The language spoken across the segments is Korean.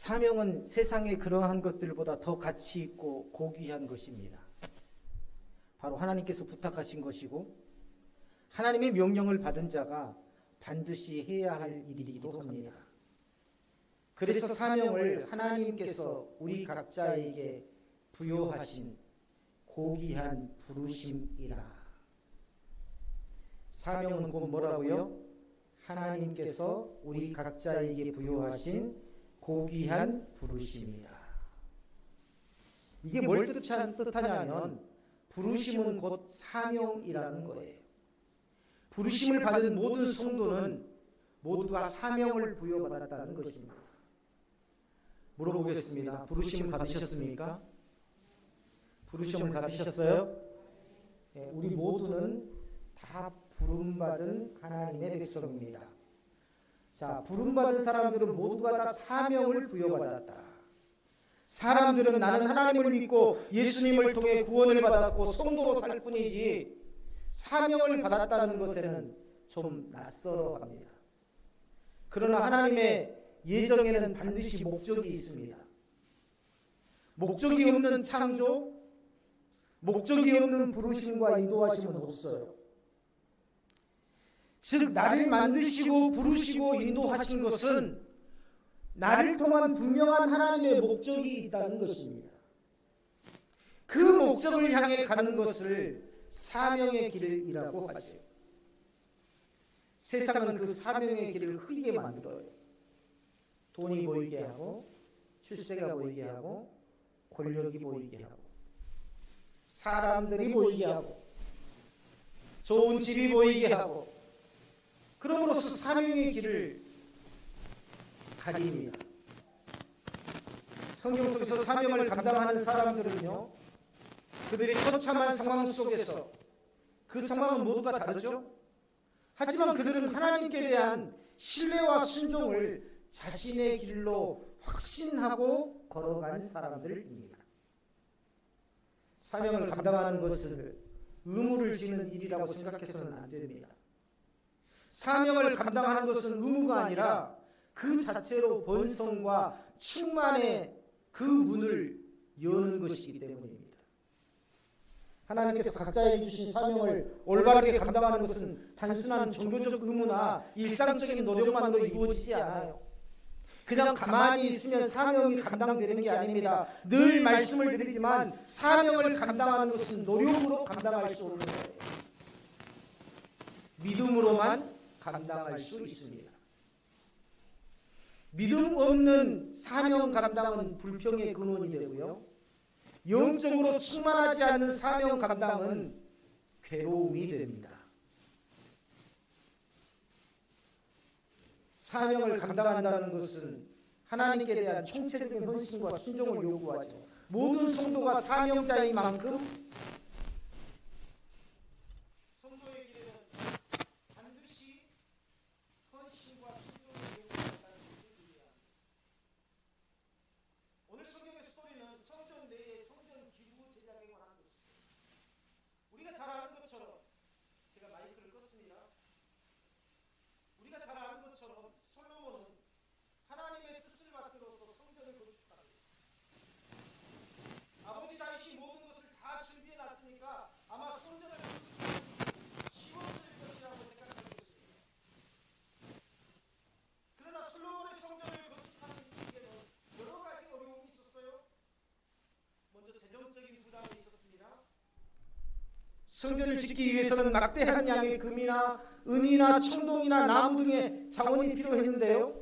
사명은 세상의 그러한 것들보다 더 가치 있고 고귀한 것입니다. 바로 하나님께서 부탁하신 것이고 하나님의 명령을 받은 자가 반드시 해야 할 일이기도 합니다. 그래서 사명을 하나님께서 우리 각자에게 부여하신 고귀한 부르심이라. 사명은 곧 뭐라고요? 하나님께서 우리 각자에게 부여하신 고귀한 부르심이다. 이게 뭘 뜻하냐면 부르심은 곧 사명이라는 거예요. 부르심을 받은 모든 성도는 모두가 사명을 부여받았다는 것입니다. 물어보겠습니다. 부르심을 받으셨습니까? 부르심을 받으셨어요? 네, 우리 모두는 다 부름받은 하나님의 백성입니다. 자, 부름받은 사람들은 모두가 다 사명을 부여받았다. 사람들은 나는 하나님을 믿고 예수님을 통해 구원을 받았고 성도로 살 뿐이지 사명을 받았다는 것에는 좀 낯설어 합니다. 그러나 하나님의 예정에는 반드시 목적이 있습니다. 목적이 없는 창조, 목적이 없는 부르심과 인도하심은 없어요. 즉 나를 만드시고 부르시고 인도하신 것은 나를 통한 분명한 하나님의 목적이 있다는 것입니다. 그 목적을 향해 가는 것을 사명의 길이라고 하죠. 세상은 그 사명의 길을 흐리게 만들어요. 돈이 보이게 하고 출세가 보이게 하고 권력이 보이게 하고 사람들이 보이게 하고 좋은 집이 보이게 하고 그럼으로써 사명의 길을 가립니다. 성경 속에서 사명을 감당하는 사람들은요, 그들이 처참한 상황 속에서 그 상황은 모두가 다르죠. 하지만 그들은 하나님께 대한 신뢰와 순종을 자신의 길로 확신하고 걸어간 사람들입니다. 사명을 감당하는 것을 의무를 지는 일이라고 생각해서는 안 됩니다. 사명을 감당하는 것은 의무가 아니라 그 자체로 번성과 충만의 그 문을 여는 것이기 때문입니다. 하나님께서 각자에게 주신 사명을 올바르게 감당하는 것은 단순한 종교적 의무나 일상적인 노력만으로 이루어지지 않아요. 그냥 가만히 있으면 사명이 감당되는 게 아닙니다. 늘 말씀을 드리지만 사명을 감당하는 것은 노력으로 감당할 수 없는 거예요. 믿음으로만 감당할 수 있습니다. 믿음 없는 사명 감당은 불평의 근원이 되고요. 영적으로 충만하지 않는 사명 감당은 괴로움이 됩니다. 사명을 감당한다는 것은 하나님께 대한 총체적인 헌신과 순종을 요구하죠. 모든 성도가 사명자인 만큼 성도의 길에는 반드시 헌신과 순종을 요구한다는 것을 이해합니다. 오늘 성경의 스토리는 성전 내에 성전 기구 제작에 관한 것입니다. 우리가 잘 아는 것처럼 제가 마이크를 껐습니다. 우리가 잘 아는 것처럼 솔로몬은 하나님의 뜻을 받들어서 성전을 건축합니다. 아버지 다윗이 모든 것을 다 준비해 놨으니까 아마 성전을 건축하기 쉬웠을 것이라고 생각할 것입니다. 그러나 솔로몬의 성전을 건축하는 일에는 여러 가지 어려움이 있었어요. 먼저 재정적인 부담이 있었습니다. 성전을 짓기 위해서는 막대한 양의 금이나 은이나 청동이나 나무 등의 자원이 필요했는데요.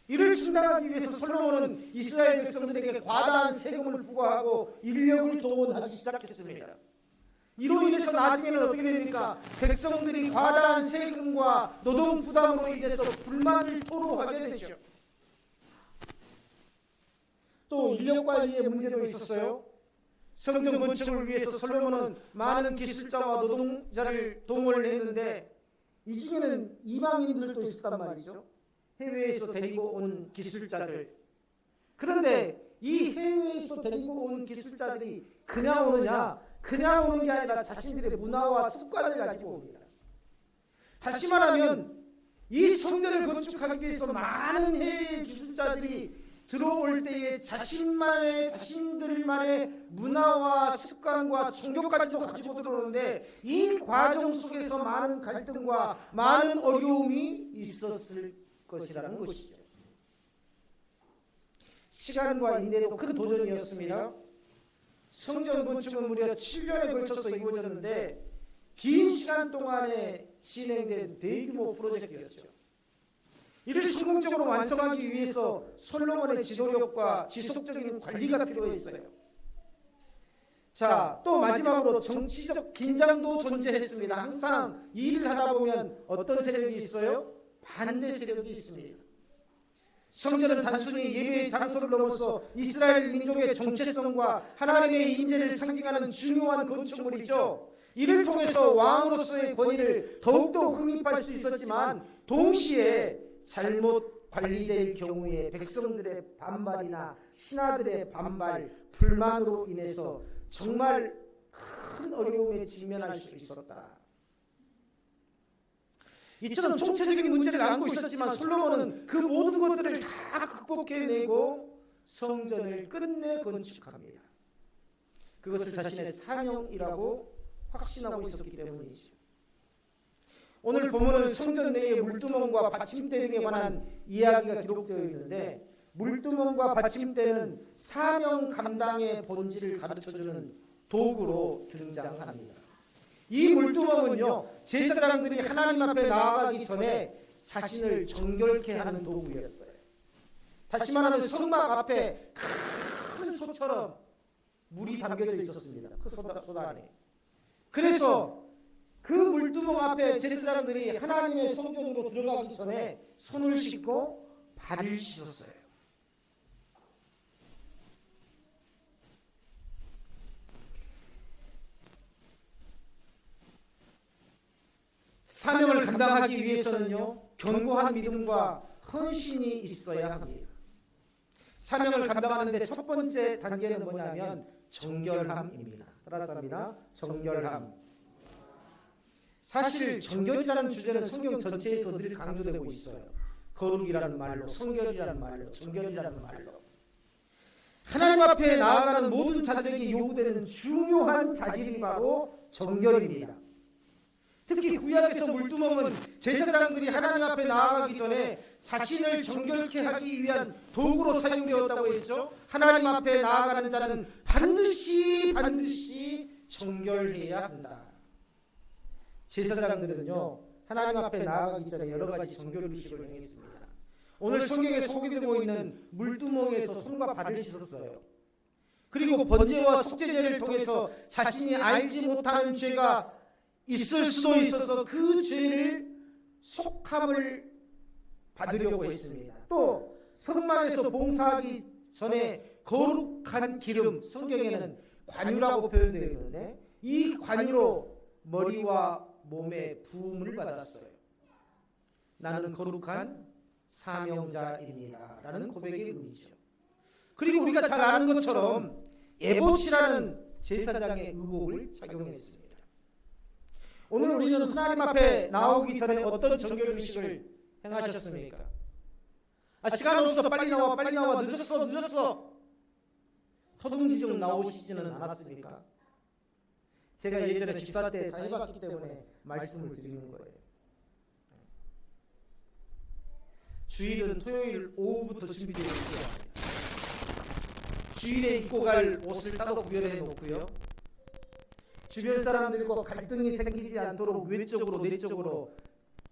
이를 충당하기 위해서 솔로몬은 이스라엘 백성들에게 과다한 세금을 부과하고 인력을 동원하기 시작했습니다. 이로 인해서 나중에는 어떻게 됩니까? 백성들이 과다한 세금과 노동 부담으로 인해서 불만을 토로하게 되죠. 또 인력 관리의 문제도 있었어요. 성전 건축을 위해서 솔로몬은 많은 기술자와 노동자를 동원을 했는데 이 중에는 이방인들도 있었단 말이죠. 해외에서 데리고 온 기술자들. 그런데 이 해외에서 데리고 온 기술자들이 그냥 오느냐? 그냥 오는 게 아니라 자신들의 문화와 습관을 가지고 옵니다. 다시 말하면 이 성전을 건축하기 위해서 많은 해외 기술자들이 들어올 때에 자신들만의 문화와 습관과 종교까지도 가지고 들어오는데 이 과정 속에서 많은 갈등과 많은 어려움이 있었을 것이라는 것이죠. 시간과 인내도 큰 도전이었습니다. 성전 건축은 무려 7년에 걸쳐서 이루어졌는데 긴 시간 동안에 진행된 대규모 프로젝트였죠. 이를 성공적으로 완성하기 위해서 솔로몬의 지도력과 지속적인 관리가 필요했어요. 자, 또 마지막으로 정치적 긴장도 존재했습니다. 항상 일을 하다 보면 어떤 세력이 있어요? 반대 세력이 있습니다. 성전은 단순히 예배의 장소를 넘어서 이스라엘 민족의 정체성과 하나님의 임재를 상징하는 중요한 건축물이죠. 이를 통해서 왕으로서의 권위를 더욱더 확립할 수 있었지만 동시에 잘못 관리될 경우에 백성들의 반발이나 신하들의 반발, 불만으로 인해서 정말 큰 어려움에 직면할 수 있었다. 이처럼 총체적인 문제를 안고 있었지만 솔로몬은 그 모든 것들을 다 극복해내고 성전을 끝내 건축합니다. 그것을 자신의 사명이라고 확신하고 있었기 때문이죠. 오늘 본문은 성전 내의 물두멍과 받침대 등에 관한 이야기가 기록되어 있는데 물두멍과 받침대는 사명 감당의 본질을 가르쳐주는 도구로 등장합니다. 이 물두멍은요, 제사장들이 하나님 앞에 나아가기 전에 자신을 정결케 하는 도구였어요. 다시 말하면 성막 앞에 큰 솥처럼 물이 담겨져 있었습니다. 그 솥 안에. 그래서 그 물두멍 앞에 제사장들이 하나님의 성전으로 들어가기 전에 손을 씻고 발을 씻었어요. 사명을 감당하기 위해서는요, 견고한 믿음과 헌신이 있어야 합니다. 사명을 감당하는데 첫 번째 단계는 뭐냐면 정결함입니다. 따라서 합니다. 정결함. 사실 정결이라는 주제는 성경 전체에서 늘 강조되고 있어요. 거룩이라는 말로, 성결이라는 말로, 정결이라는 말로. 하나님 앞에 나아가는 모든 자들에게 요구되는 중요한 자질이 바로 정결입니다. 특히 구약에서 물두멍은 제사장들이 하나님 앞에 나아가기 전에 자신을 정결케 하기 위한 도구로 사용되었다고 했죠. 하나님 앞에 나아가는 자는 반드시 정결해야 한다. 제사장들은요, 하나님 앞에 나아가기 전에 여러 가지 정결의식을 행했습니다. 오늘 성경에 소개되고 있는 물두멍에서 손과 발을 씻었어요. 그리고 번제와 속죄제를 통해서 자신이 알지 못하는 죄가 있을 수도 있어서 그 죄를 속함을 받으려고 했습니다. 또 성막에서 봉사하기 전에 거룩한 기름, 성경에는 관유라고 표현되어 있는데 이 관유로 머리와 몸에 부음을 받았어요. 나는 거룩한 사명자입니다 라는 고백의 의미죠. 그리고 우리가 잘 아는 것처럼 에봇이라는 제사장의 의복을 착용했습니다. 오늘 우리는 하나님 앞에 나오기 전에 어떤 정결의식을 행하셨습니까? 시간 없어, 빨리 나와, 늦었어. 허둥지 좀 나오시지는 않았습니까? 제가 예전에 집사 때 다 해봤기 때문에 말씀을 드리는 거예요. 주일은 토요일 오후부터 준비되어 있어요. 주일에 입고 갈 옷을 따로 구별해 놓고요. 주변 사람들과 갈등이 생기지 않도록 외적으로 내적으로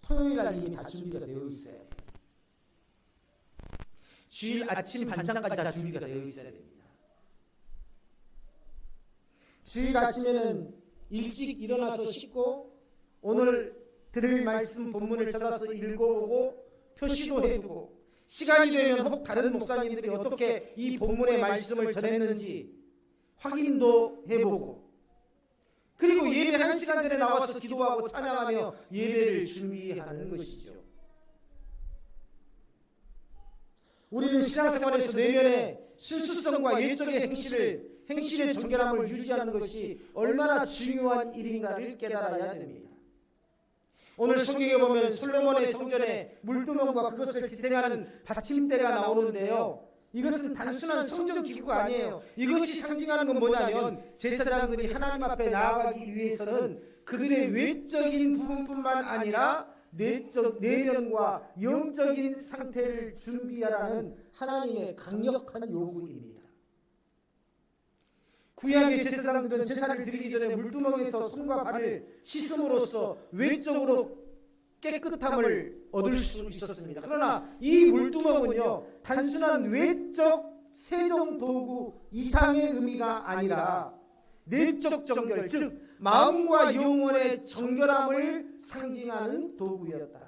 토요일 날 이미 다 준비가 되어 있어요. 주일 아침 반찬까지 다 준비가 되어 있어야 됩니다. 주일 아침에는 일찍 일어나서 씻고 오늘 들을 말씀 본문을 찾아서 읽어보고 표시도 해두고 시간이 되면 혹 다른 목사님들이 어떻게 이 본문의 말씀을 전했는지 확인도 해보고 그리고 예배 1시간 전에 나와서 기도하고 찬양하며 예배를 준비하는 것이죠. 우리는 신앙생활에서 내면의 순수성과 예적의 행실의 정결함을 유지하는 것이 얼마나 중요한 일인가를 깨달아야 됩니다. 오늘 성경에 보면 솔로몬의 성전에 물두멍과 그것을 지탱하는 받침대가 나오는데요. 이것은 단순한 성전 기구가 아니에요. 이것이 상징하는 건 뭐냐면 제사장들이 하나님 앞에 나아가기 위해서는 그들의 외적인 부분뿐만 아니라 내면과 영적인 상태를 준비하라는 하나님의 강력한 요구입니다. 구약의 제사장들은 제사를 드리기 전에 물두멍에서 손과 발을 씻음으로써 외적으로 깨끗함을 얻을 수 있었습니다. 그러나 이 물두멍은요, 단순한 외적 세정 도구 이상의 의미가 아니라 내적 정결, 즉 마음과 영혼의 정결함을 상징하는 도구였다.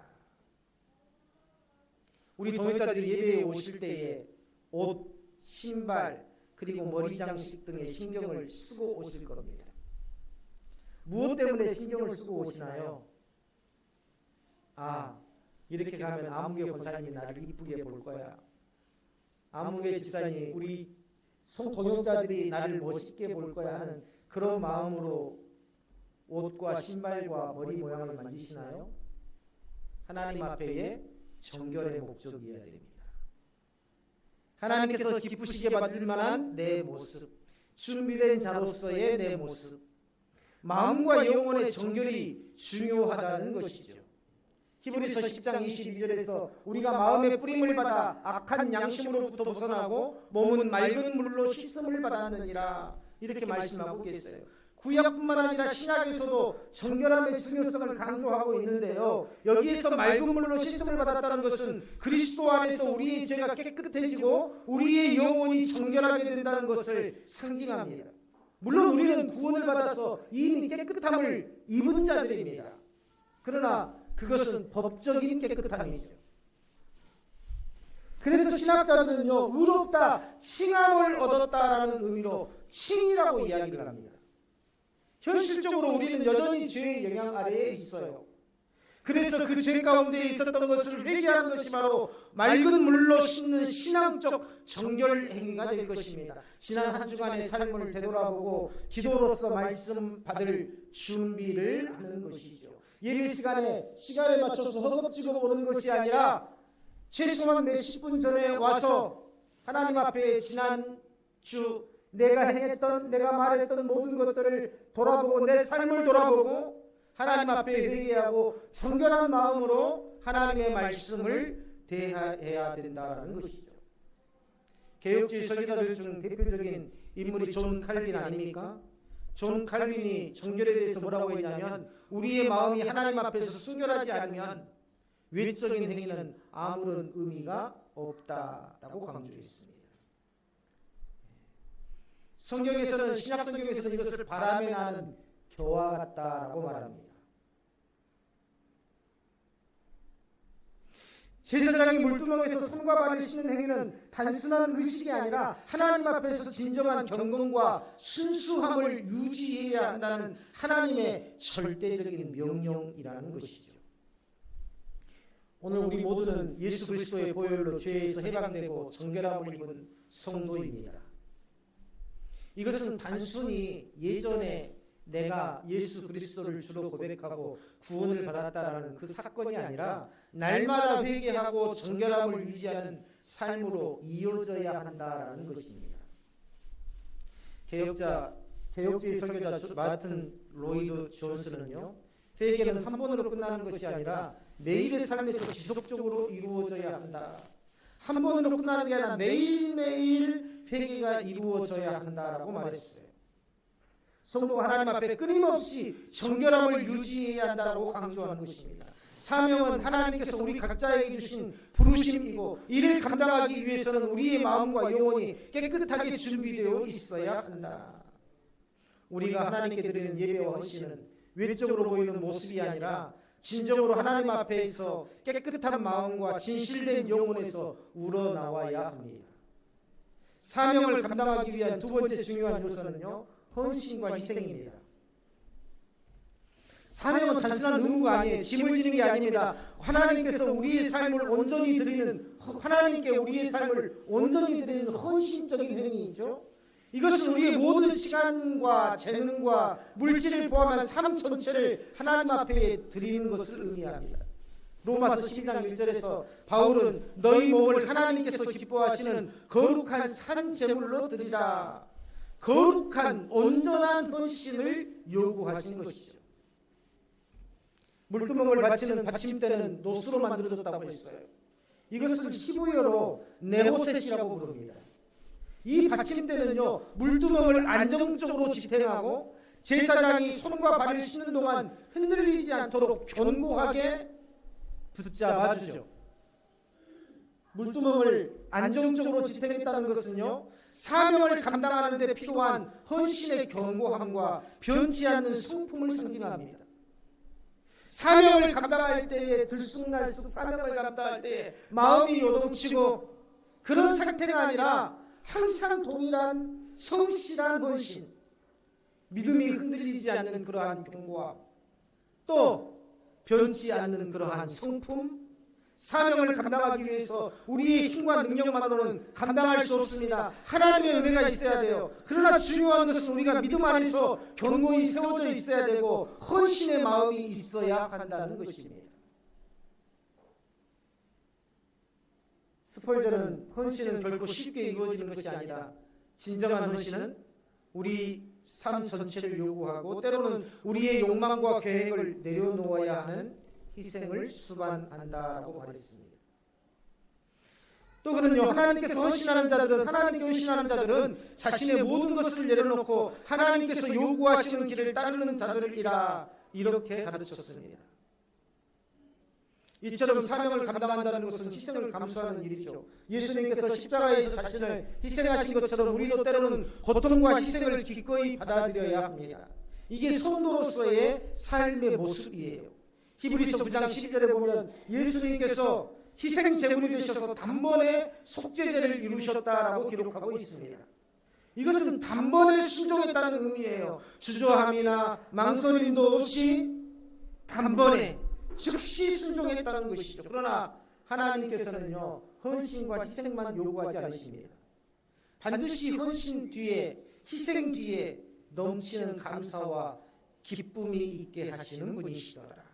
우리 동역자들이 예배에 오실 때에 옷, 신발, 그리고 머리 장식 등의 신경을 쓰고 오실 겁니다. 무엇 때문에 신경을 쓰고 오시나요? 이렇게 가면 아무개 권사님이 나를 이쁘게 볼 거야. 아무개 집사님, 우리 동역자들이 나를 멋있게 볼 거야 하는 그런 마음으로 옷과 신발과 머리 모양을 만지시나요? 하나님 앞에의 정결의 목적이어야 됩니다. 하나님께서 기쁘시게 받을 만한 내 모습, 준비된 자로서의 내 모습, 마음과 영혼의 정결이 중요하다는 것이죠. 히브리서 10장 22절에서 우리가 마음의 뿌림을 받아 악한 양심으로부터 벗어나고 몸은 맑은 물로 씻음을 받았느니라, 이렇게 말씀하고 계세요. 구약뿐만 아니라 신약에서도 정결함의 중요성을 강조하고 있는데요, 여기에서 맑은 물로 씻음을 받았다는 것은 그리스도 안에서 우리의 죄가 깨끗해지고 우리의 영혼이 정결하게 된다는 것을 상징합니다. 물론 우리는 구원을 받아서 이미 깨끗함을 입은 자들입니다. 그러나 그것은 법적인 깨끗함이죠. 그래서 신학자들은요, 의롭다, 칭함을 얻었다라는 의미로 칭이라고 이야기를 합니다. 현실적으로 우리는 여전히 죄의 영향 아래에 있어요. 그래서 그 죄 가운데 있었던 것을 회개하는 것이 바로 맑은 물로 씻는 신앙적 정결 행위가 될 것입니다. 지난 한 주간의 삶을 되돌아보고 기도로서 말씀 받을 준비를 하는 것이죠. 예배 시간에 맞춰서 허겁지겁 오는 것이 아니라 최소한 몇십 분 전에 와서 하나님 앞에 지난 주 내가 행했던, 내가 말했던 모든 것들을 돌아보고 내 삶을 돌아보고 하나님 앞에 회개하고 정결한 마음으로 하나님의 말씀을 대해야 된다는 것이죠. 개혁주의 설교자들 중 대표적인 인물이 존 칼빈 아닙니까? 존 칼빈이 정결에 대해서 뭐라고 했냐면, 우리의 마음이 하나님 앞에서 순결하지 않으면 외적인 행위는 아무런 의미가 없다라고 강조했습니다. 성경에서는, 신약 성경에서는 이것을 바람에 나는 겨와 같다라고 말합니다. 제사장이 물두멍에서 손과 발을 씻는 행위는 단순한 의식이 아니라 하나님 앞에서 진정한 경건과 순수함을 유지해야 한다는 하나님의 절대적인 명령이라는 것이죠. 오늘 우리 모두는 예수 그리스도의 보혈로 죄에서 해방되고 정결함을 입은 성도입니다. 이것은 단순히 예전에 내가 예수 그리스도를 주로 고백하고 구원을 받았다라는 그 사건이 아니라 날마다 회개하고 정결함을 유지하는 삶으로 이어져야 한다라는 것입니다. 개혁주의 설교자 마틴 로이드 존스는요, 회개는 한 번으로 끝나는 것이 아니라 매일의 삶에서 지속적으로 이루어져야 한다. 한 번으로 끝나는 게 아니라 매일매일 회개가 이루어져야 한다라고 말했어요. 성도가 하나님 앞에 끊임없이 정결함을 유지해야 한다고 강조하는 것입니다. 사명은 하나님께서 우리 각자에게 주신 부르심이고, 이를 감당하기 위해서는 우리의 마음과 영혼이 깨끗하게 준비되어 있어야 한다. 우리가 하나님께 드리는 예배와 헌신은 외적으로 보이는 모습이 아니라 진정으로 하나님 앞에서 깨끗한 마음과 진실된 영혼에서 우러나와야 합니다. 사명을 감당하기 위한 두 번째 중요한 요소는요, 헌신과 희생입니다. 사명은 단순한 의무가 아니에요. 짐을 지는 게 아닙니다. 하나님께서 우리의 삶을 온전히 드리는, 하나님께 우리의 삶을 온전히 드리는 헌신적인 행위이죠. 이것은 우리의 모든 시간과 재능과 물질을 포함한 삶 전체를 하나님 앞에 드리는 것을 의미합니다. 로마서 12장 1절에서 바울은 너희 몸을 하나님께서 기뻐하시는 거룩한 산 제물로 드리라. 거룩한 온전한 헌신을 요구하신 것이죠. 물두멍을 바치는 받침대는 노수로 만들어졌다고 했어요. 이것을 히브리어로 네호셋이라고 부릅니다. 이 받침대는요, 물두멍을 안정적으로 지탱하고 제사장이 손과 발을 씻는 동안 흔들리지 않도록 견고하게 붙잡아주죠. 물두멍을 안정적으로 지탱했다는 것은요, 사명을 감당하는 데 필요한 헌신의 견고함과 변치 않는 성품을 상징합니다. 사명을 감당할 때에 들쑥날쑥 사명을 감당할 때에 마음이 요동치고 그런 상태가 아니라 항상 동일한 성실한 헌신, 믿음이 흔들리지 않는 그러한 견고함, 또 변치 않는 그러한 성품, 사명을 감당하기 위해서 우리의 힘과 능력만으로는 감당할 수 없습니다. 하나님의 은혜가 있어야 돼요. 그러나 중요한 것은 우리가 믿음 안에서 견고히 세워져 있어야 되고 헌신의 마음이 있어야 한다는 것입니다. 스펄전은 헌신은 결코 쉽게 이루어지는 것이 아니라 진정한 헌신은 우리 삶 전체를 요구하고 때로는 우리의 욕망과 계획을 내려놓아야 하는 희생을 수반한다라고 말했습니다. 또 그는요, 하나님께서 헌신하는 자들은 자신의 모든 것을 내려놓고 하나님께서 요구하시는 길을 따르는 자들이라 이렇게 가르쳤습니다. 이처럼 사명을 감당한다는 것은 희생을 감수하는 일이죠. 예수님께서 십자가에서 자신을 희생하신 것처럼 우리도 때로는 고통과 희생을 기꺼이 받아들여야 합니다. 이게 성도로서의 삶의 모습이에요. 히브리서 9장 12절에 보면 예수님께서 희생 제물이 되셔서 단번에 속죄제를 이루셨다라고 기록하고 있습니다. 이것은 단번에 순종했다는 의미예요. 주저함이나 망설임도 없이 단번에 즉시 순종했다는 것이죠. 그러나 하나님께서는요, 헌신과 희생만 요구하지 않으십니다. 반드시 헌신 뒤에, 희생 뒤에 넘치는 감사와 기쁨이 있게 하시는 분이시더라.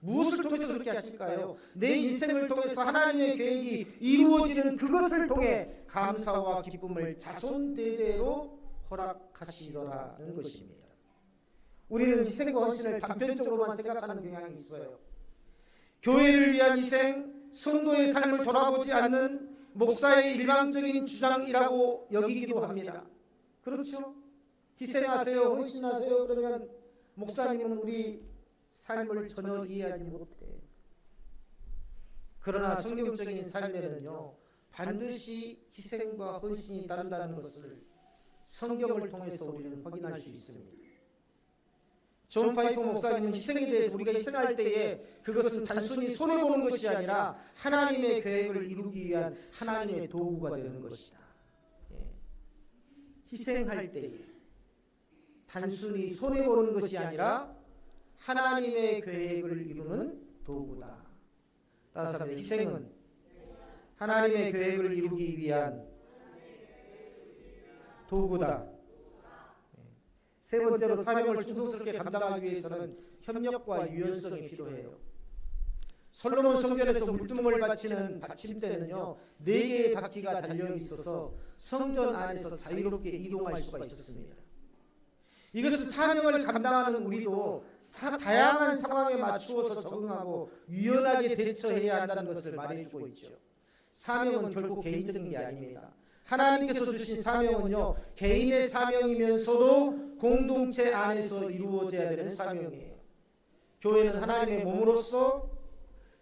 무엇을 통해서 그렇게 하실까요? 내 인생을 통해서 하나님의 계획이 이루어지는 그것을 통해 감사와 기쁨을 자손대대로 허락하시더라는 것입니다. 우리는 희생과 헌신을 단편적으로만 생각하는 경향이 있어요. 교회를 위한 희생, 성도의 삶을 돌아보지 않는 목사의 일방적인 주장이라고 여기기도 합니다. 그렇죠? 희생하세요, 헌신하세요. 그러면 목사님은 우리 삶을 전혀 이해하지 못해. 그러나 성경적인 삶에는요, 반드시 희생과 헌신이 따른다는 것을 성경을 통해서 우리는 확인할 수 있습니다. 존 파이프 목사님은 희생에 대해서 우리가 희생할 때에 그것은 단순히 손해보는 것이 아니라 하나님의 계획을 이루기 위한 하나님의 도구가 되는 것이다. 희생할 때에 단순히 손해보는 것이 아니라 하나님의 계획을 이루는 도구다. 따라서 합니다. 희생은 하나님의 계획을 이루기 위한 도구다. 세 번째로 사명을 충성스럽게 감당하기 위해서는 협력과 유연성이 필요해요. 솔로몬 성전에서 물두멍을 바치는 받침대는요, 4개의 바퀴가 달려 있어서 성전 안에서 자유롭게 이동할 수가 있었습니다. 이것은 사명을 감당하는 우리도 다양한 상황에 맞추어서 적응하고 유연하게 대처해야 한다는 것을 말해주고 있죠. 사명은 결국 개인적인 게 아닙니다. 하나님께서 주신 사명은요, 개인의 사명이면서도 공동체 안에서 이루어져야 되는 사명이에요. 교회는 하나님의 몸으로서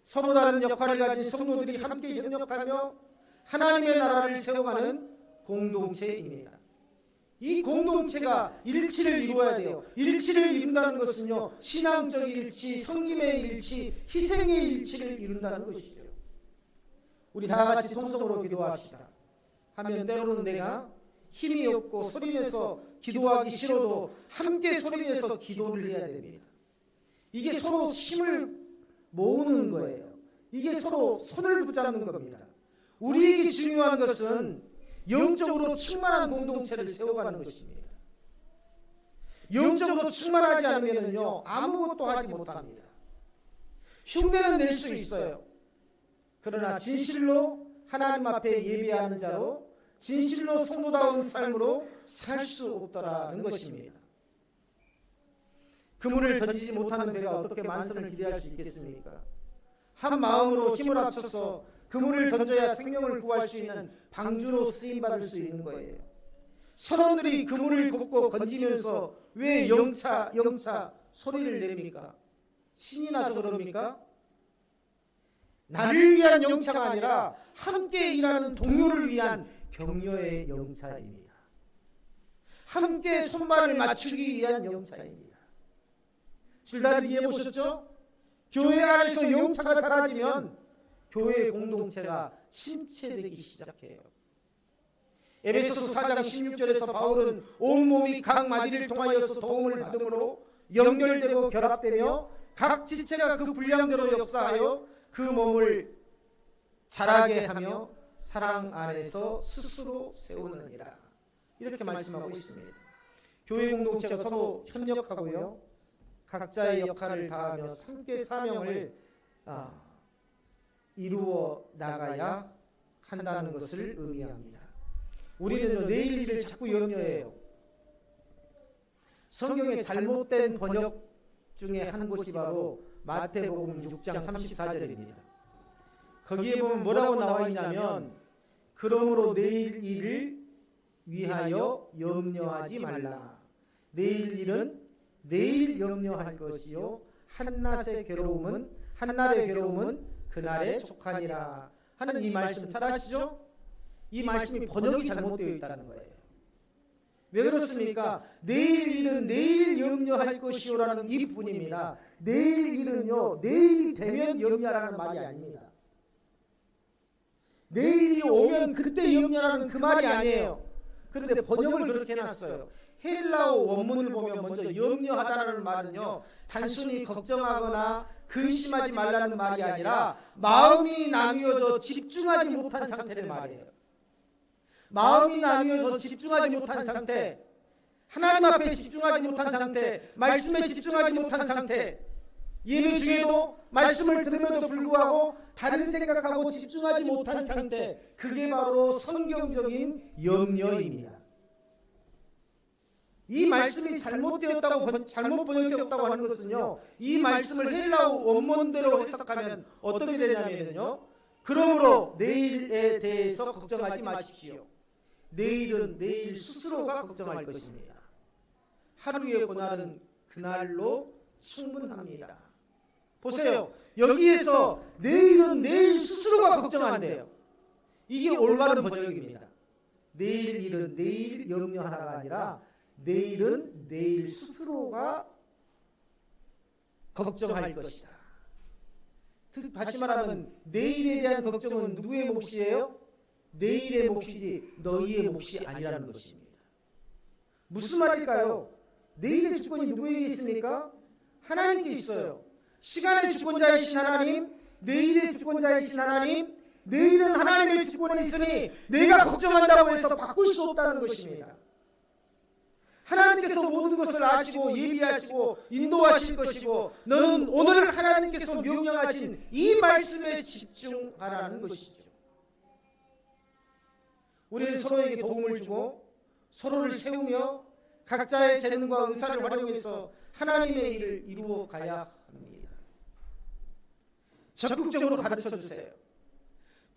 서로 다른 역할을 가진 성도들이 함께 협력하며 하나님의 나라를 세워가는 공동체입니다. 이 공동체가 일치를 이루어야 돼요. 일치를 이룬다는 것은요, 신앙적 일치, 섬김의 일치, 희생의 일치를 이룬다는 것이죠. 우리 다 같이 통성으로 기도합시다. 하면 때로는 내가 힘이 없고 소리내서 기도하기 싫어도 함께 소리내서 기도를 해야 됩니다. 이게 서로 힘을 모으는 거예요. 이게 서로 손을 붙잡는 겁니다. 우리에게 중요한 것은 영적으로 충만한 공동체를 세워가는 것입니다. 영적으로 충만하지 않으면요, 아무것도 하지 못합니다. 흉내는 낼 수 있어요. 그러나 진실로 하나님 앞에 예배하는 자로 진실로 성도다운 삶으로 살 수 없다라는 것입니다. 그물을 던지지 못하는 배가 어떻게 만선을 기대할 수 있겠습니까? 한 마음으로 힘을 합쳐서 그물을 던져야 생명을 구할 수 있는 방주로 쓰임받을 수 있는 거예요. 선원들이 그물을 걷고 건지면서 왜 영차 소리를 냅니까? 신이 나서 그럽니까? 나를 위한 영차가 아니라 함께 일하는 동료를 위한 격려의 영차입니다. 함께 손발을 맞추기 위한 영차입니다. 줄다리 이해해 보셨죠? 교회 안에서 영차가 사라지면 교회 공동체가 침체되기 시작해요. 에베소서 4장 16절에서 바울은 온몸이 각 마디를 통하여서 도움을 받음으로 연결되고 결합되며 각 지체가 그 분량대로 역사하여 그 몸을 자라게 하며 사랑 안에서 스스로 세우느니라. 이렇게 말씀하고 있습니다. 교회 공동체가 서로 협력하고요, 각자의 역할을 다하며 함께 사명을 이루어 나가야 한다는 것을 의미합니다. 우리는 내일 일을 자꾸 염려해요. 성경의 잘못된 번역 중에 한 곳이 바로 마태복음 6장 34절입니다. 거기에 보면 뭐라고 나와 있냐면, 그러므로 내일 일을 위하여 염려하지 말라. 내일 일은 내일 염려할 것이요 한낮의 괴로움은 그날에 족하니라 하는 이 말씀 잘 아시죠? 이 말씀이 번역이 잘못되어 있다는 거예요. 왜 그렇습니까? 내일 일은 내일 염려할 것이요라는 이 부분입니다. 내일 일은요, 내일이 되면 염려하라는 말이 아닙니다. 내일이 오면 그때 염려하라는 그 말이 아니에요. 그런데 번역을 그렇게 해놨어요. 헬라어 원문을 보면 먼저 염려하다라는 말은요, 단순히 걱정하거나 근심하지 말라는 말이 아니라 마음이 나뉘어져 집중하지 못한 상태를 말해요. 마음이 나뉘어서 집중하지 못한 상태, 하나님 앞에 집중하지 못한 상태, 말씀에 집중하지 못한 상태, 예배 중에도 말씀을 들음에도 불구하고 다른 생각하고 집중하지 못한 상태, 그게 바로 성경적인 염려입니다. 이 말씀이 잘못 번역되었다고 하는 것은요, 이 말씀을 헬라어 원문대로 해석하면 어떻게 되냐면요, 그러므로 내일에 대해서 걱정하지 마십시오. 내일은 내일 스스로가 걱정할 것입니다. 하루의 고난은 그날로 충분합니다. 보세요. 여기에서 내일은 내일 스스로가 걱정한대요. 이게 올바른 번역입니다. 내일 일은 내일 염려하나가 아니라 내일은 내일 스스로가 걱정할 것이다. 다시 말하면 내일에 대한 걱정은 누구의 몫이에요? 내일의 몫이지 너희의 몫이 아니라는 것입니다. 무슨 말일까요? 내일의 주권이 누구에게 있습니까? 하나님께 있어요. 시간의 주권자이신 하나님, 내일의 주권자이신 하나님, 내일은 하나님의 주권에 있으니 내가 걱정한다고 해서 바꿀 수 없다는 것입니다. 하나님께서 모든 것을 아시고 예비하시고 인도하실 것이고, 너는 오늘 하나님께서 명령하신 이 말씀에 집중하라는 것이죠. 우리는 서로에게 도움을 주고 서로를 세우며 각자의 재능과 은사를 활용해서 하나님의 일을 이루어 가야 합니다. 적극적으로 가르쳐 주세요.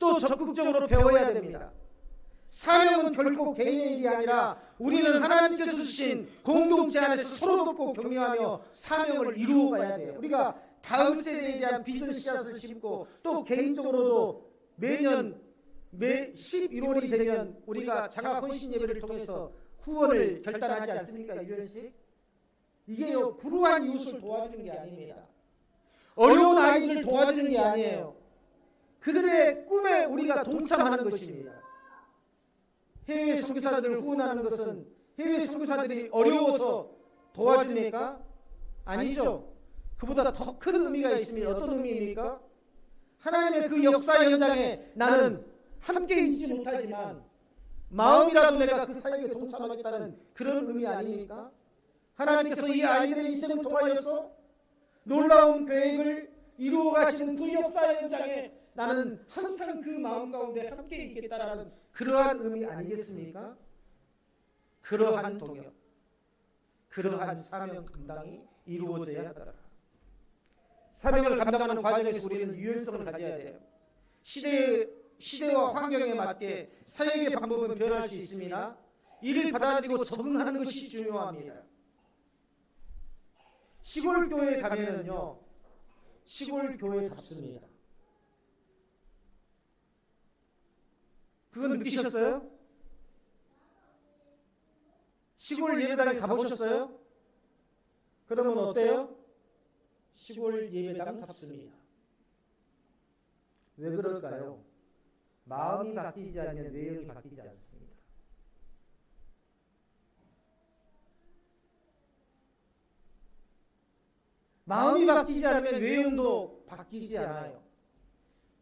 또 적극적으로 배워야 됩니다. 사명은 결국 개인의 일이 아니라 우리는 하나님께서 주신 공동체 안에서 서로 돕고 격려하며 사명을 이루어 가야 돼요. 우리가 다음 세대에 대한 비전 씨앗을 심고, 또 개인적으로도 매년 11월이 되면 우리가 장학 헌신 예배를 통해서 후원을 결단하지 않습니까? 1년씩. 이게요, 불우한 이웃을 도와주는 게 아닙니다. 어려운 아이들을 도와주는 게 아니에요. 그들의 꿈에 우리가 동참하는 것입니다. 해외 선교사들을 후원하는 것은 해외 선교사들이 어려워서 도와줍니까? 아니죠. 그보다 더 큰 의미가 있습니다. 어떤 의미입니까? 하나님의 그 역사 현장에 나는 함께 있지 못하지만 마음이라도 내가 그 사역에 동참하겠다는 그런 의미 아닙니까? 하나님께서 이 아이들의 인생을 통하여서 놀라운 계획을 이루어 가시는 그 역사 현장에 나는 항상 그 마음 가운데 함께 있겠다라는 그러한 의미 아니겠습니까? 그러한 동역, 그러한 사명 감당이 이루어져야 하더라. 사명을 감당하는 과정에서 우리는 유연성을 가져야 돼요. 시대와 환경에 맞게 사역의 방법은 변할 수 있습니다. 이를 받아들이고 적응하는 것이 중요합니다. 시골 교회에 가면은요, 시골 교회답습니다. 그거 느끼셨어요? 시골 예배당에 가보셨어요? 그러면 어때요? 시골 예배당답습니다. 왜 그럴까요? 마음이 바뀌지 않으면 외형이 바뀌지 않습니다. 마음이 바뀌지 않으면 외형도 바뀌지 않아요.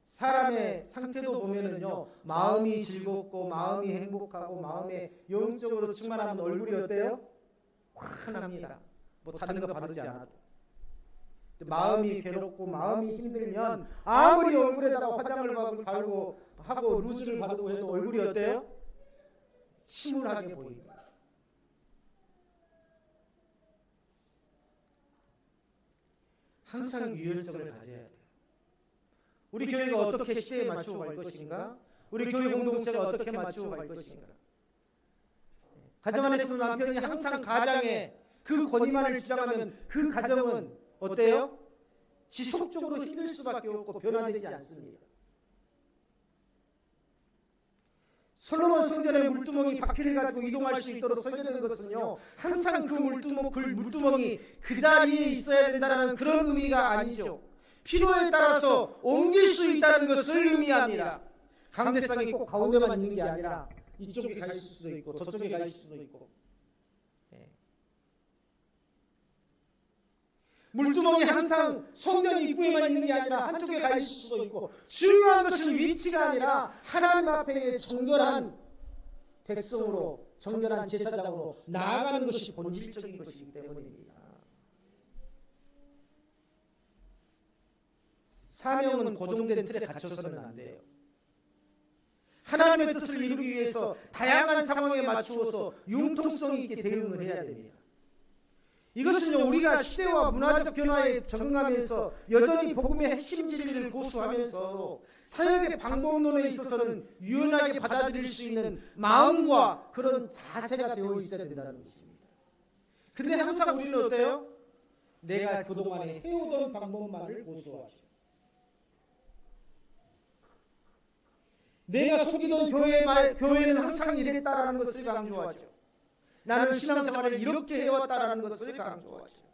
사람의 상태도 보면은요, 마음이 즐겁고 마음이 행복하고 마음에 영적으로 충만하면 얼굴이 어때요? 환합니다. 뭐 다른 거 바르지 않아도. 마음이 괴롭고 마음이 힘들면 아무리 얼굴에다가 화장을 바르고 하고 루즈를 바르고 해도 얼굴이 어때요? 침울하게 보입니다. 항상 유연성을 가져야 돼요. 우리 교회가 어떻게 시대에 맞추어 갈 것인가? 우리 교회 공동체가 어떻게 맞추어 갈 것인가? 가정 안에서 남편이 항상 가장에 그 권위만을 주장하면 그 가정은 어때요? 지속적으로 힘들 수밖에 없고 변화되지 않습니다. 솔로몬 성전의 물두멍이 바퀴를 가지고 이동할 수 있도록 설계된 것은요, 항상 그 물두멍이 그 자리에 있어야 된다는 그런 의미가 아니죠. 필요에 따라서 옮길 수 있다는 것을 의미합니다. 강대상이 꼭 가운데만 있는 게 아니라 이쪽에 가 있을 수도 있고 저쪽에 가 있을 수도 있고. 물두멍이 항상 성전 입구에만 있는 게 아니라 한쪽에 가 있을 수도 있고, 중요한 것은 위치가 아니라 하나님 앞에 정결한 백성으로, 정결한 제사장으로 나아가는 것이 본질적인 것이기 때문입니다. 사명은 고정된 틀에 갇혀서는 안 돼요. 하나님의 뜻을 이루기 위해서 다양한 상황에 맞추어서 융통성 있게 대응을 해야 됩니다. 이것은요, 우리가 시대와 문화적 변화에 적응하면서 여전히 복음의 핵심 진리를 고수하면서 사역의 방법론에 있어서는 유연하게 받아들일 수 있는 마음과 그런 자세가 되어 있어야 된다는 것입니다. 근데 항상 우리는 어때요? 내가 그동안에 해오던 방법만을 고수하죠. 내가 속이던 교회는 항상 이랬다라는 것을 강조하죠. 나는 신앙생활을 이렇게 해왔다라는 것을 강조하죠.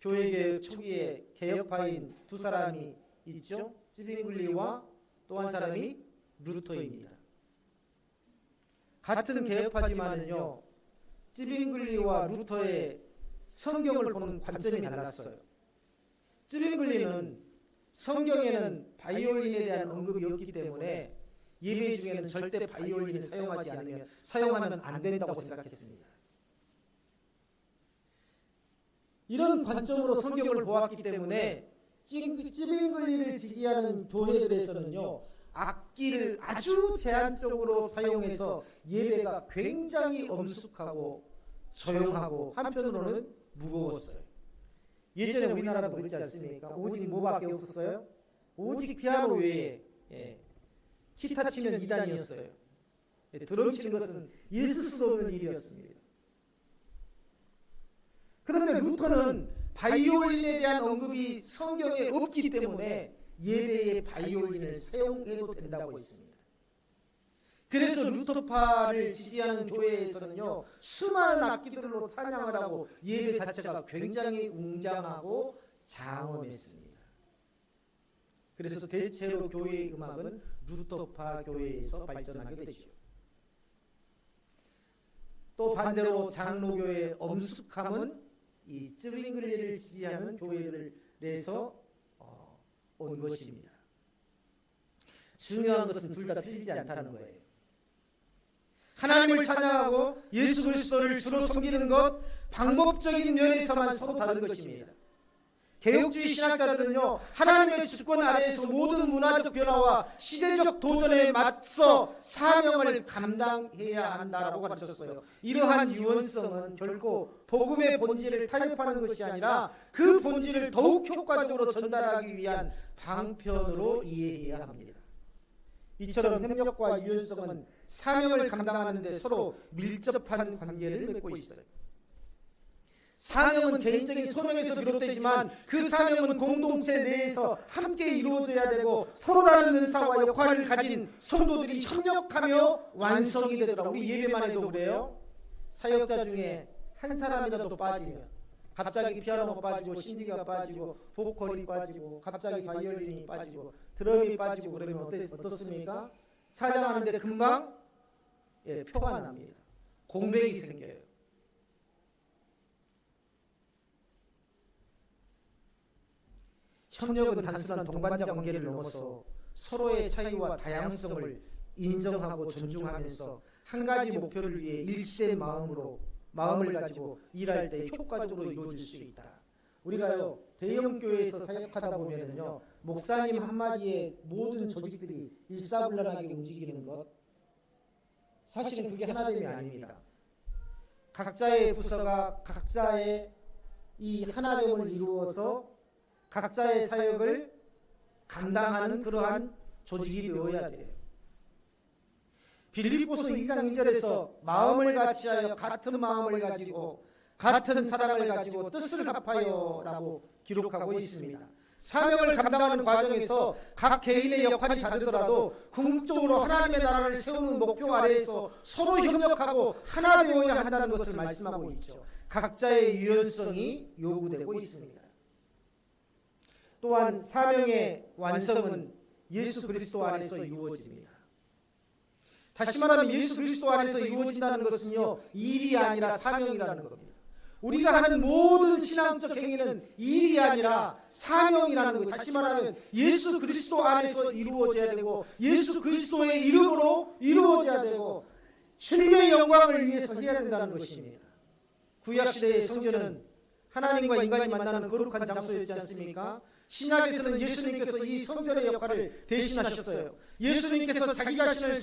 교회개혁 초기에 개혁파인 두 사람이 있죠. 찌빙글리와 또 한 사람이 루터입니다. 같은 개혁파지만은요, 찌빙글리와 루터의 성경을 보는 관점이 달랐어요. 찌빙글리는 성경에는 바이올린에 대한 언급이 없기 때문에 예배 중에는 절대 바이올린을 사용하면 안 된다고 생각했습니다. 이런 관점으로 성경을 보았기 때문에 찌빙글리를 지지하는 교회들에서는요, 악기를 아주 제한적으로 사용해서 예배가 굉장히 엄숙하고 조용하고 한편으로는 무거웠어요. 예전에 우리나라도 그렇지 않습니까? 오직 뭐밖에 없었어요? 오직 피아노 외에 기타 치면 2단이었어요. 드럼 치는 것은 있을 수도 없는 일이었습니다. 그런데 루터는 바이올린에 대한 언급이 성경에 없기 때문에 예배에 바이올린을 사용해도 된다고 했습니다. 그래서 루터파를 지지하는 교회에서는요, 수많은 악기들로 찬양을 하고 예배 자체가 굉장히 웅장하고 장엄했습니다. 그래서 대체로 교회의 음악은 루터파 교회에서 발전하게 되죠. 또 반대로 장로교의 엄숙함은 이 찌빙글리를 지지하는 교회들에서 온 것입니다. 중요한 것은 둘 다 틀리지 않다는 거예요. 하나님을 찬양하고 예수 그리스도를 주로 섬기는 것, 방법적인 면에서만 서로 다른 것입니다. 개혁주의 신학자들은요, 하나님의 주권 아래에서 모든 문화적 변화와 시대적 도전에 맞서 사명을 감당해야 한다라고 가르쳤어요. 이러한 유연성은 결코 복음의 본질을 타협하는 것이 아니라 그 본질을 더욱 효과적으로 전달하기 위한 방편으로 이해해야 합니다. 이처럼 협력과 유연성은 사명을 감당하는 데 서로 밀접한 관계를 맺고 있어요. 사명은 개인적인 소명에서 비롯되지만 그 사명은 공동체 내에서 함께 이루어져야 되고 서로 다른 은사와 역할을 가진 성도들이 협력하며 완성이 되더라. 우리 예배만 해도 그래요. 사역자 중에 한 사람이라도 빠지면 갑자기 피아노가 빠지고 신디가 빠지고 보컬이 빠지고 갑자기 바이올린이 빠지고 드럼이 빠지고 그러면 어떻습니까? 찬양하는데 금방 표가 납니다. 공백이 생겨요. 협력은 단순한 동반자 관계를 넘어서 서로의 차이와 다양성을 인정하고 존중하면서 한 가지 목표를 위해 일치된 마음을 가지고 일할 때 효과적으로 이루어질 수 있다. 우리가요, 대형 교회에서 사역하다 보면은요, 목사님 한마디에 모든 조직들이 일사불란하게 움직이는 것, 사실은 그게 하나됨이 아닙니다. 각자의 부서가 각자의 이 하나됨을 이루어서 각자의 사역을 감당하는 그러한 조직이 되어야 돼요. 빌립보서 2장 2절에서 마음을 같이하여 같은 마음을 가지고 같은 사랑을 가지고 뜻을 합하여 라고 기록하고 있습니다. 사명을 감당하는 과정에서 각 개인의 역할이 다르더라도 궁극적으로 하나님의 나라를 세우는 목표 아래에서 서로 협력하고 하나 되어야 한다는 것을 말씀하고 있죠. 각자의 유연성이 요구되고 있습니다. 또한 사명의 완성은 예수 그리스도 안에서 이루어집니다. 다시 말하면 예수 그리스도 안에서 이루어진다는 것은요, 일이 아니라 사명이라는 겁니다. 우리가 하는 모든 신앙적 행위는 일이 아니라 사명이라는 거예요. 다시 말하면 예수 그리스도 안에서 이루어져야 되고 예수 그리스도의 이름으로 이루어져야 되고 주님의 영광을 위해서 해야 된다는 것입니다. 구약시대의 성전은 하나님과 인간이 만나는 거룩한 장소였지 않습니까? 신약에서는 예수님께서 이 성전의 역할을 대신하셨어요. 예수님께서 자기 자신을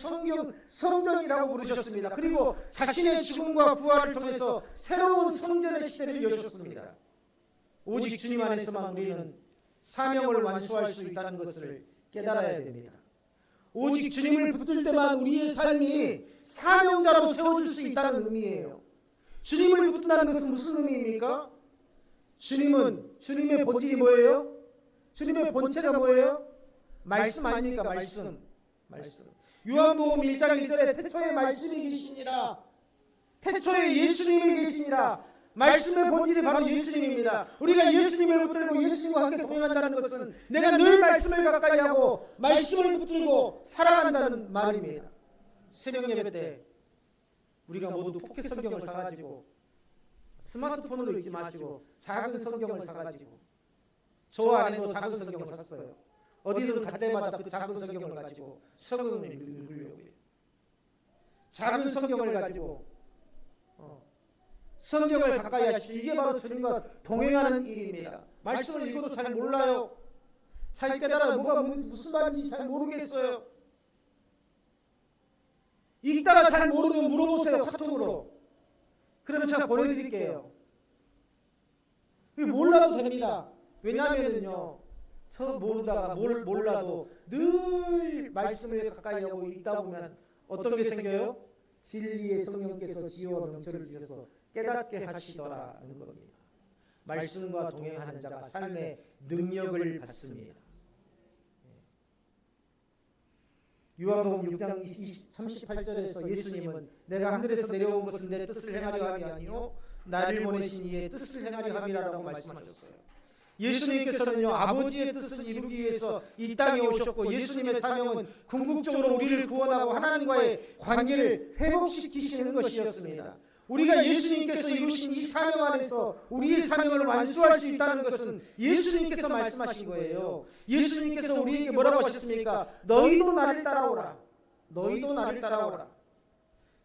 성전이라고 부르셨습니다. 그리고 자신의 죽음과 부활을 통해서 새로운 성전의 시대를 여셨습니다. 오직 주님 안에서만 우리는 사명을 완수할 수 있다는 것을 깨달아야 됩니다. 오직 주님을 붙들 때만 우리의 삶이 사명자로 세워질 수 있다는 의미예요. 주님을 붙든다는 것은 무슨 의미입니까? 주님의 본질이 뭐예요? 주님의 본체가 뭐예요? 말씀 아닙니까? 말씀. 요한복음 1장 1절에 태초에 말씀이 계시니라. 태초에 예수님이 계시니라. 말씀의 본질이 바로 예수님입니다. 우리가 예수님을 붙들고 예수님과 함께 동행한다는 것은 내가 늘 말씀을 가까이 하고 말씀을 붙들고 살아간다는 말입니다. 새벽 예배 때 우리가 모두 포켓 성경을 사가지고 스마트폰으로 읽지 마시고 작은 성경을 사가지고 저 안에도 작은 성경을 샀어요. 어디든 갈 때마다 그 작은 성경을 가지고 성경을 읽으려고요. 작은 성경을 가지고 성경을 가까이 하십시오. 이게 바로 주님과 동행하는 일입니다. 말씀을 읽어도 잘 몰라요. 잘 깨달아요. 뭐가 무슨 말인지 잘 모르겠어요. 읽다가 잘 모르면 물어보세요. 카톡으로. 그러면 제가 보내드릴게요. 몰라도 됩니다. 왜냐하면요, 서로 모르다가 몰라도 늘 말씀을 가까이 하고 있다 보면 어떤 게 생겨요? 진리의 성령께서 지혜와 명철을 주셔서 깨닫게 하시더라는 겁니다. 말씀과 동행하는 자가 삶의 능력을 받습니다. 요한복음 6장 38절에서 예수님은 내가 하늘에서 내려온 것은 내 뜻을 행하려 함이 아니요 나를 보내신 이의 뜻을 행하려 함이라고 말씀하셨어요. 예수님께서는요, 아버지의 뜻을 이루기 위해서 이 땅에 오셨고 예수님의 사명은 궁극적으로 우리를 구원하고 하나님과의 관계를 회복시키시는 것이었습니다. 우리가 예수님께서 이루신 이 사명 안에서 우리의 사명을 완수할 수 있다는 것은 예수님께서 말씀하신 거예요. 예수님께서 우리에게 뭐라고 하셨습니까? 너희도 나를 따라오라. 너희도 나를 따라오라.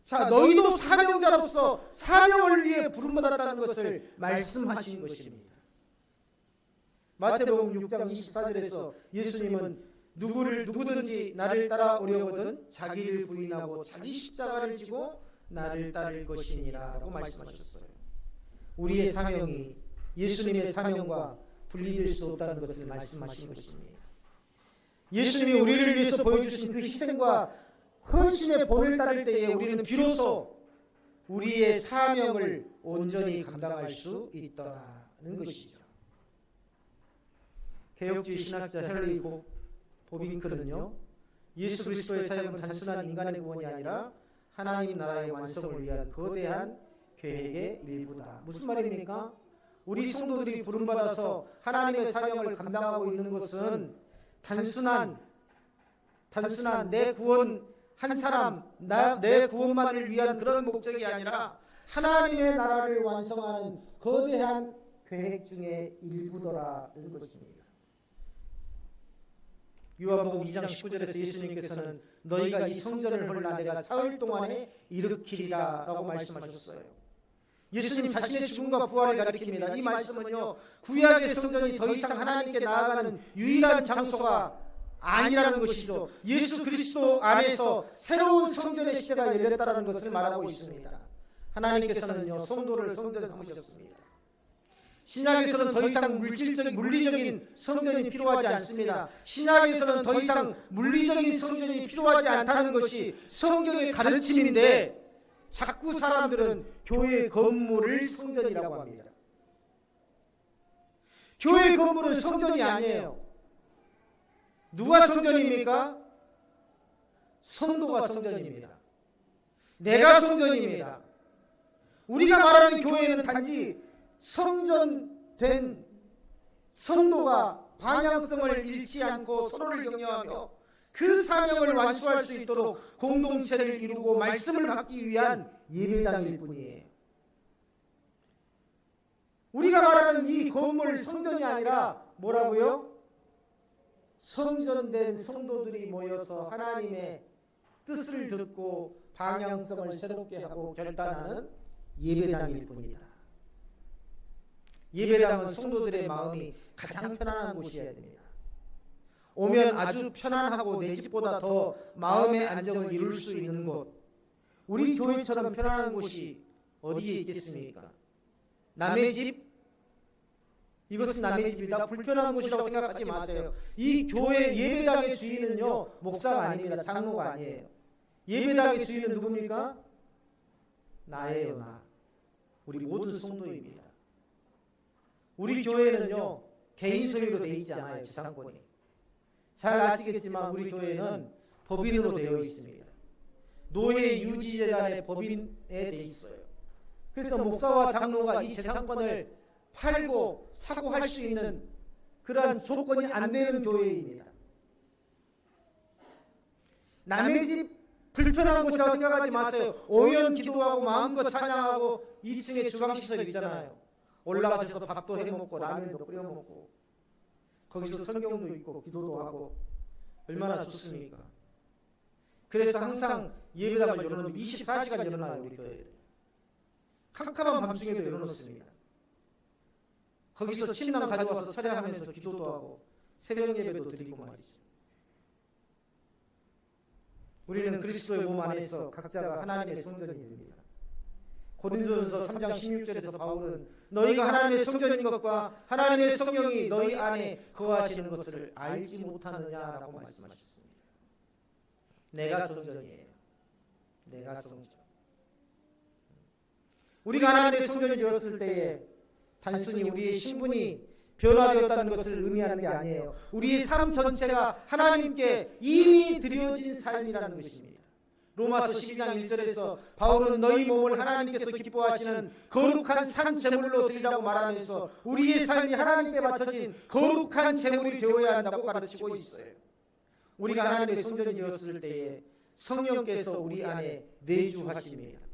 자, 너희도 사명자로서 사명을 위해 부름받았다는 것을 말씀하신 것입니다. 마태복음 6장 24절에서 예수님은 누구든지 나를 따라오려거든 자기를 부인하고 자기 십자가를 지고 나를 따를 것이니라 라고 말씀하셨어요. 우리의 사명이 예수님의 사명과 분리될 수 없다는 것을 말씀하신 것입니다. 예수님이 우리를 위해서 보여주신 그 희생과 헌신의 본을 따를 때에 우리는 비로소 우리의 사명을 온전히 감당할 수 있다는 것이죠. 개혁주의 신학자 헨리 보빙크는요, 예수 그리스도의 사역은 단순한 인간의 구원이 아니라 하나님 나라의 완성을 위한 거대한 계획의 일부다. 무슨 말입니까? 우리 성도들이 부름받아서 하나님의 사명을 감당하고 있는 것은 단순한 내 구원 한 사람, 내 구원만을 위한 그런 목적이 아니라 하나님의 나라를 완성하는 거대한 계획 중의 일부더라는 것입니다. 요한복음 2장 19절에서 예수님께서는 너희가 이 성전을 헐라 내가 사흘 동안에 일으키리라 라고 말씀하셨어요. 예수님 자신의 죽음과 부활을 가리킵니다. 이 말씀은요, 구약의 성전이 더 이상 하나님께 나아가는 유일한 장소가 아니라는 것이죠. 예수 그리스도 안에서 새로운 성전의 시대가 열렸다는 것을 말하고 있습니다. 하나님께서는요, 성도를 성전 삼으셨습니다. 신약에서는 더 이상 물리적인 성전이 필요하지 않습니다. 신약에서는 더 이상 물리적인 성전이 필요하지 않다는 것이 성경의 가르침인데 자꾸 사람들은 교회 건물을 성전이라고 합니다. 교회 건물은 성전이 아니에요. 누가 성전입니까? 성도가 성전입니다. 내가 성전입니다. 우리가 말하는 교회는 단지 성전된 성도가 방향성을 잃지 않고 서로를 격려하며 그 사명을 완수할 수 있도록 공동체를 이루고 말씀을 받기 위한 예배당일 뿐이에요. 우리가 말하는 이 건물 성전이 아니라 뭐라고요? 성전된 성도들이 모여서 하나님의 뜻을 듣고 방향성을 새롭게 하고 결단하는 예배당일 뿐이다. 예배당은 성도들의 마음이 가장 편안한 곳이어야 됩니다. 오면 아주 편안하고 내 집보다 더 마음의 안정을 이룰 수 있는 곳, 우리 교회처럼 편안한 곳이 어디에 있겠습니까? 남의 집? 이것은 남의 집이다. 불편한 곳이라고 생각하지 마세요. 이 교회 예배당의 주인은요, 목사가 아닙니다. 장로가 아니에요. 예배당의 주인은 누굽니까? 나예요, 나. 우리 모든 성도입니다. 우리 교회는요, 개인 소유로 되어 있지 않아요. 지상권이. 잘 아시겠지만 우리 교회는 법인으로 되어 있습니다. 노예 유지재단의 법인에 되어 있어요. 그래서 목사와 장로가 이 재산권을 팔고 사고 할 수 있는 그러한 조건이 안 되는 교회입니다. 남의 집 불편한 곳이라고 생각하지 마세요. 오면 기도하고 마음껏 찬양하고 2층에 주방시설 있잖아요. 올라가셔서 밥도 해먹고 라면도 끓여먹고 거기서 성경도 읽고 기도도 하고 얼마나 좋습니까? 그래서 항상 예배당을 열어놓으면 24시간 열어놔요. 우리 교회. 캄캄한 밤중에도 열어놓습니다. 거기서 침낭 가져와서 철야하면서 기도도 하고 새벽 예배도 드리고 말이죠. 우리는 그리스도의 몸 안에서 각자가 하나님의 성전이 됩니다. 고린도전서 3장 16절에서 바울은 너희가 하나님의 성전인 것과 하나님의 성령이 너희 안에 거하시는 것을 알지 못하느냐라고 말씀하셨습니다. 내가 성전이에요. 내가 성전. 우리가 하나님의 성전이 되었을 때에 단순히 우리의 신분이 변화되었다는 것을 의미하는 게 아니에요. 우리의 삶 전체가 하나님께 이미 드려진 삶이라는 것입니다. 로마서 12장 1절에서 바울은 너희 몸을 하나님께서 기뻐하시는 거룩한 산 제물로 드리라고 말하면서 우리의 삶이 하나님께 바쳐진 거룩한 제물이 되어야 한다고 가르치고 있어요. 우리가 하나님의 성전이 되었을 때에 성령께서 우리 안에 내주하십니다.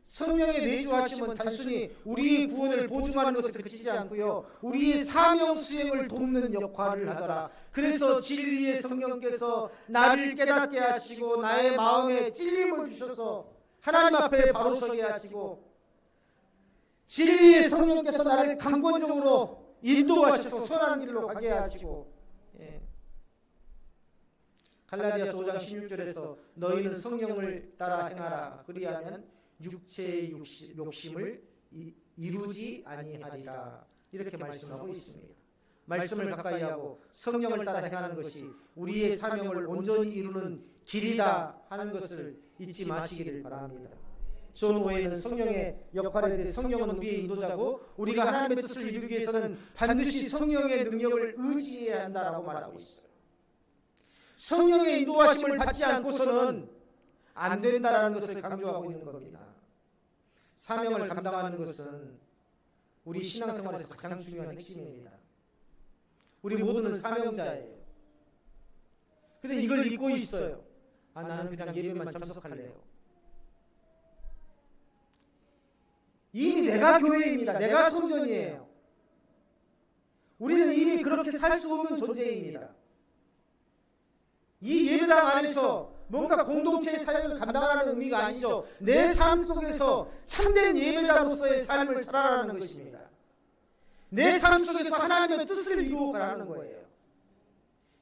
성령의 내주하심은 단순히 우리의 구원을 보증하는 것에 그치지 않고요, 우리의 사명 수행을 돕는 역할을 하더라. 그래서 진리의 성령께서 나를 깨닫게 하시고 나의 마음에 찔림을 주셔서 하나님 앞에 바로 서게 하시고 진리의 성령께서 나를 강권적으로 인도하셔서 선한 길로 가게 하시고, 갈라디아서 5장 16절에서 너희는 성령을 따라 행하라. 그리하면 육체의 욕심을 이루지 아니하리라. 이렇게 말씀하고 있습니다. 말씀을 가까이 하고 성령을 따라 행하는 것이 우리의 사명을 온전히 이루는 길이다 하는 것을 잊지 마시기를 바랍니다. 존 오웨이는 성령의 역할에 대해 성령은 우리의 인도자고 우리가 하나님의 뜻을 이루기 위해서는 반드시 성령의 능력을 의지해야 한다라고 말하고 있어요. 성령의 인도하심을 받지 않고서는 안 된다라는 것을 강조하고 있는 겁니다. 사명을 감당하는 것은 우리 신앙생활에서 가장 중요한 핵심입니다. 우리 모두는 사명자예요. 근데 이걸 잊고 있어요. 나는 그냥 예배만 참석할래요. 이미 내가 교회입니다. 내가 성전이에요. 우리는 이미 그렇게 살 수 없는 존재입니다. 이 예배당 안에서 뭔가 공동체의 사역을 감당하는 의미가 아니죠. 내 삶 속에서 참된 예배자로서의 삶을 살아가는 것입니다. 내 삶 속에서 하나님의 뜻을 이루어가는 거예요.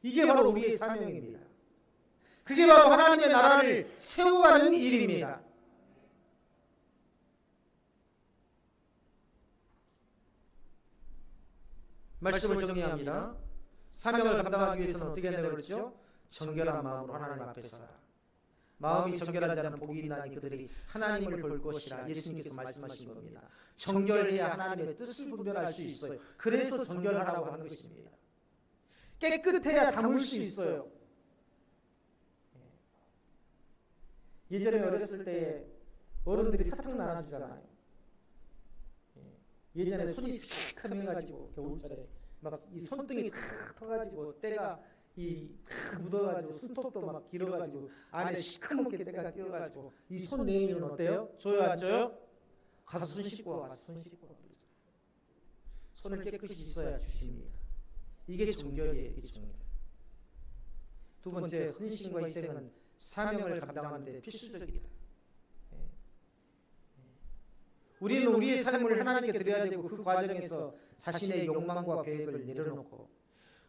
이게 바로 우리의 사명입니다. 그게 바로 하나님의 나라를 세워가는 일입니다. 말씀을 정리합니다. 사명을 감당하기 위해서는 어떻게 해야 되고 그랬죠? 정결한 마음으로 하나님 앞에 서라. 마음이 정결하지 않은 복이 있나니 그들이 하나님을 볼 것이라 예수님께서 말씀하신 겁니다. 정결해야 하나님의 뜻을 분별할 수 있어요. 그래서 정결하라고 하는 것입니다. 깨끗해야 담을 수 있어요. 예전에 어렸을 때 어른들이 사탕 나눠주잖아요. 예전에 손이 시큼해가지고 겨울철에 막 이 손등이 탁 터가지고 때가 묻어가지고 손톱도 막 길어가지고 안에 시커멓게 때가 끼어가지고 이 손 내밀면 어때요? 줘요 안 줘요? 가서 손 씻고 와. 손 씻고 와. 손을 깨끗이 씻어야 주십니다. 이게 정결이에요. 이게 정결. 두 번째, 헌신과 희생은 사명을 감당하는 데 필수적이다. 우리는 우리의 삶을 하나님께 드려야 되고 그 과정에서 자신의 욕망과 계획을 내려놓고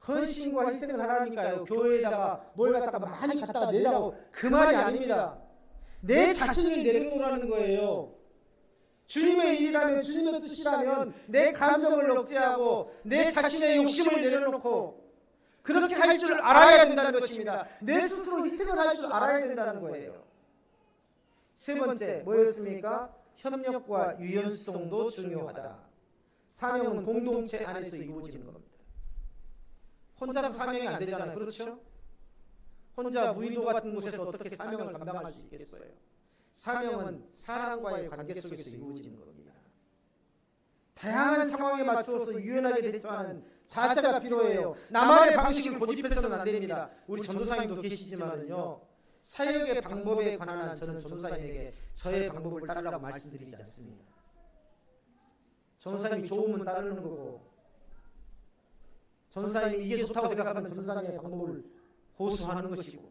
헌신과 희생을 하라니까요. 교회에다가 뭘 갖다가 많이 갖다가 내라고 그 말이 아닙니다. 내 자신을 내려놓으라는 거예요. 주님의 일이라면 주님의 뜻이라면 내 감정을 억제하고 내 자신의 욕심을 내려놓고 그렇게 할 줄 알아야 된다는 것입니다. 내 스스로 희생을 할 줄 알아야 된다는 거예요. 세 번째 뭐였습니까? 협력과 유연성도 중요하다. 사명은 공동체 안에서 이루어지는 겁니다. 혼자서 사명이 안 되잖아요. 그렇죠? 혼자 무인도 같은 곳에서 어떻게 사명을 감당할 수 있겠어요? 사명은 사람과의 관계 속에서 이루어지는 겁니다. 다양한 상황에 맞추어서 유연하게 대처하는 자세가 필요해요. 나만의 방식을 고집해서는 안 됩니다. 우리 전도사님도 계시지만은요. 사역의 방법에 관한 한 저는 전도사님에게 저의 방법을 따르라고 말씀드리지 않습니다. 전도사님이 좋으면 따르는 거고 전도사님이 이게 좋다고 생각하면 전도사님의 방법을 고수하는 것이고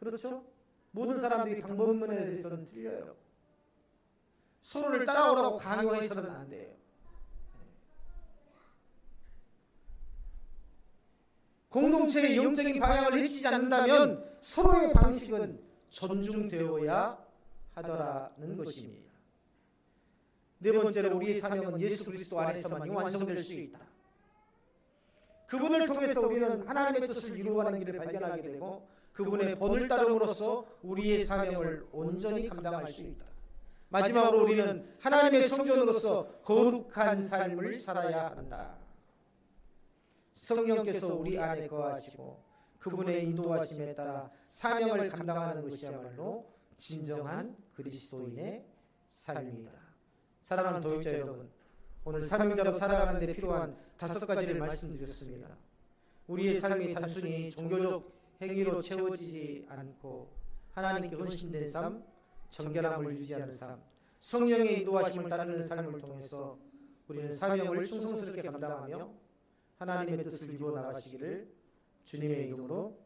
그렇죠? 모든 사람들이 방법론에 대해서는 틀려요. 서로를 따라오라고 강요해서는 안 돼요. 공동체의 영적인 방향을 해치지 않는다면 서로의 방식은 존중되어야 하더라는 것입니다. 네 번째로 우리의 사명은 예수 그리스도 안에서만이 완성될 수 있다. 그분을 통해서 우리는 하나님의 뜻을 이루어가는 길을 발견하게 되고 그분의 본을 따름으로써 우리의 사명을 온전히 감당할 수 있다. 마지막으로 우리는 하나님의 성전으로서 거룩한 삶을 살아야 한다. 성령께서 우리 안에 거하시고 그분의 인도하심에 따라 사명을 감당하는 것이야말로 진정한 그리스도인의 삶이다. 사랑하는 도역자 여러분, 오늘 사명자로 살아가는 데 필요한 5가지를 말씀드렸습니다. 우리의 삶이 단순히 종교적 행위로 채워지지 않고 하나님께 헌신된 삶, 정결함을 유지하는 삶, 성령의 인도하심을 따르는 삶을 통해서 우리는 사명을 충성스럽게 감당하며 하나님의 뜻을 이루어 나가시기를 주님의 이름으로